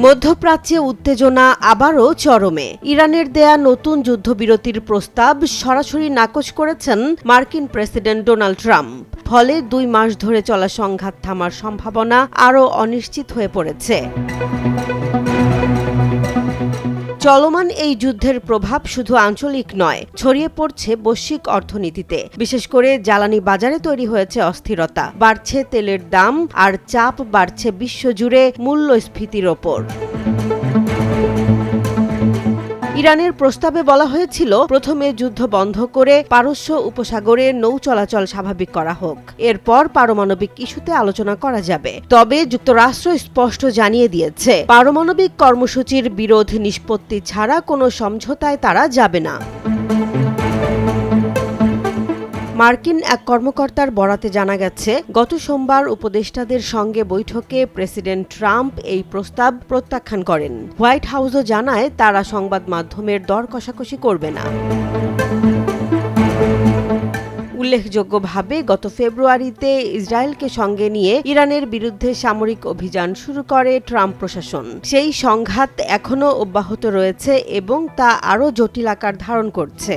মধ্যপ্রাচ্যে উত্তেজনা আবারও চরমে। ইরানের দেয়া নতুন যুদ্ধবিরতির প্রস্তাব সরাসরি নাকচ করেছেন মার্কিন প্রেসিডেন্ট ডোনাল্ড ট্রাম্প। ফলে ২ মাস ধরে চলা সংঘাত থামার সম্ভাবনা আরও অনিশ্চিত হয়ে পড়েছে। চলমান এই যুদ্ধের প্রভাব শুধু আঞ্চলিক নয়, ছড়িয়ে পড়ছে বৈশ্বিক অর্থনীতিতে। বিশেষ করে জ্বালানি বাজারে তৈরি হয়েছে অস্থিরতা, বাড়ছে তেলের দাম আর চাপ বাড়ছে বিশ্বজুড়ে মূল্যস্ফীতির ওপর। ইরানের প্রস্তাবে বলা হয়েছিল, প্রথমে যুদ্ধ বন্ধ করে পারস্য উপসাগরে নৌ চলাচল স্বাভাবিক করা হোক, এরপর পারমাণবিক ইস্যুতে আলোচনা করা যাবে। তবে যুক্তরাষ্ট্র স্পষ্ট জানিয়ে দিয়েছে, পারমাণবিক কর্মসূচির বিরোধ নিষ্পত্তি ছাড়া কোনো সমঝোতায় তারা যাবে না। মার্কিন এক কর্মকর্তার বরাতে জানা গেছে, গত সোমবার উপদেষ্টাদের সঙ্গে বৈঠকে প্রেসিডেন্ট ট্রাম্প এই প্রস্তাব প্রত্যাখ্যান করেন। হোয়াইট হাউসও জানায়, তারা সংবাদ মাধ্যমের দর কষাকষি করবে না। উল্লেখযোগ্যভাবে গত ফেব্রুয়ারিতে ইসরায়েলকে সঙ্গে নিয়ে ইরানের বিরুদ্ধে সামরিক অভিযান শুরু করে ট্রাম্প প্রশাসন। সেই সংঘাত এখনও অব্যাহত রয়েছে এবং তা আরও জটিল আকার ধারণ করছে।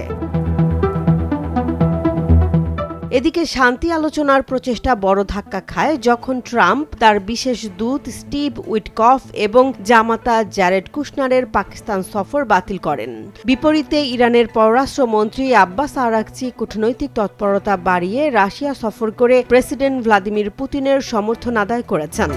এদিকে শান্তি আলোচনার প্রচেষ্টা বড় ধাক্কা খায় যখন ট্রাম্প তার বিশেষ দূত স্টিভ উইটকফ এবং জামাতা জ্যারেড কুশনারের পাকিস্তান সফর বাতিল করেন। বিপরীতে ইরানের পররাষ্ট্রমন্ত্রী আব্বাস আরাকচি কূটনৈতিক তৎপরতা বাড়িয়ে রাশিয়া সফর করে প্রেসিডেন্ট ভ্লাদিমির পুতিনের সমর্থন আদায় করেছেন।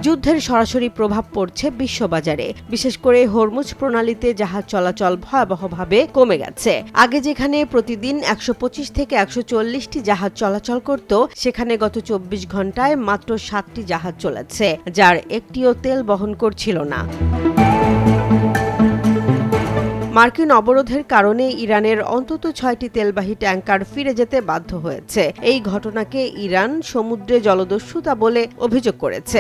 যুদ্ধের সরাসরি প্রভাব পড়ছে বিশ্ববাজারে। বিশেষ করে হরমুজ প্রণালীতে জাহাজ চলাচল ভয়াবহভাবে কমে গেছে। আগে যেখানে প্রতিদিন ১২৫ থেকে ১৪০টি জাহাজ চলাচল করত, সেখানে গত ২৪ ঘন্টায় মাত্র ৭টি জাহাজ চলেছে, যার একটিও তেল বহন করছিল না। মার্কিন অবরোধের কারণে ইরানের অন্তত ৬টি তেলবাহী ট্যাঙ্কার ফিরে যেতে বাধ্য হয়েছে। এই ঘটনাকে ইরান সমুদ্রে জলদস্যুতা বলে অভিযোগ করেছে।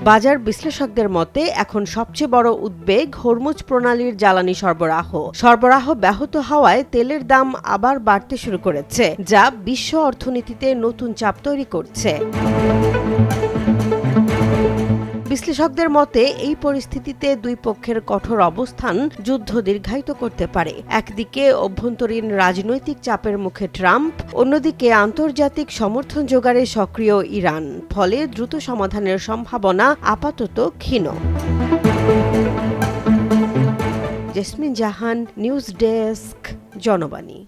বাজার বিশ্লেষকদের মতে এখন সবচেয়ে বড় উদ্বেগ হরমুজ প্রণালীর জ্বালানি সরবরাহ ব্যাহত হওয়ায় তেলের দাম আবার বাড়তে শুরু করেছে, যা বিশ্ব অর্থনীতিতে নতুন চাপ তৈরি করছে। বিশ্লেষকদের মতে এই পরিস্থিতিতে দুই পক্ষের কঠোর অবস্থান যুদ্ধ দীর্ঘায়িত করতে পারে। একদিকে অভ্যন্তরীণ রাজনৈতিক চাপের মুখে ট্রাম্প, অন্যদিকে আন্তর্জাতিক সমর্থন জোগাড়ে সক্রিয় ইরান। ফলে দ্রুত সমাধানের সম্ভাবনা আপাতত ক্ষীণ। জেসমিন জাহান, নিউজ ডেস্ক, জনবাণী।